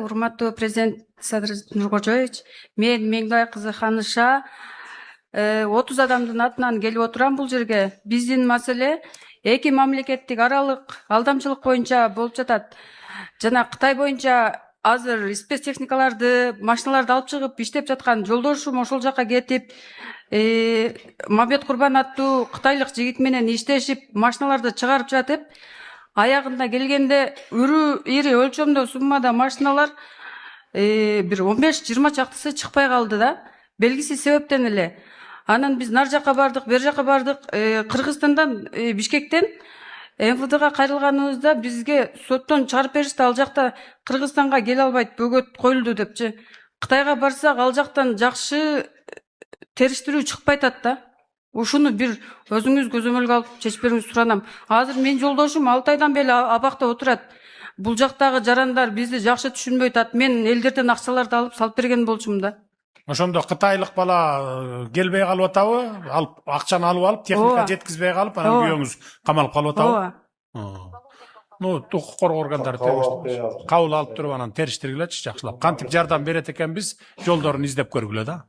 урматтуу президент Садыр Нуркожоевич, мен Меңдебай кызы Ханыша 30 адамдын атынан келип отурам бул жерге. Биздин маселе эки мамлекеттик аралык алдамчылык боюнча болуп жатат. Жана Кытай боюнча азыр спецтехникаларды, машиналарды алып чыгып иштеп жаткан жолдошум ошол жака кетип, Мамбет Курбан аттуу кытайлык жигит менен иштешип, машиналарды чыгарып жатып, аягында келгенде ири өлчөмдө суммада машиналар бир 15-20 чактысы чыкпай калды да. Белгисиз себептен эле. Анан биз нар жака бардык, бер жака бардык. Кыргызстандан, Бишкектен МВДга кайрылганыбызда бизге соттон чыгарып беришти. Ал жакта Кыргызстанга келе албайт, бөгөт коюлду депчи. Кытайга барсак, ал жактан жакшы териштирүү чыкпай атат да. Ушуну бир өзүңүз көзөмөлгө алып чечип берүүңүздү суранам. Азыр мен жолдошум 6 айдан бери абакта отурат. Бул жактагы жарандар бизди жакшы түшүнбөй атат. Мен элдерден акчаларды алып салып берген болчумун да. Ошондо кытайлык бала келбей калып атабы? Алып акчаны алып техника жеткизбей калып, анан күйөөңүз камалып калып атабы? Ну, укук коргоо органдары кабыл алып туруп анан териштиргилечи жакшылап. Кантип жардам берет экенбиз, жолдорун издеп көргүлө да.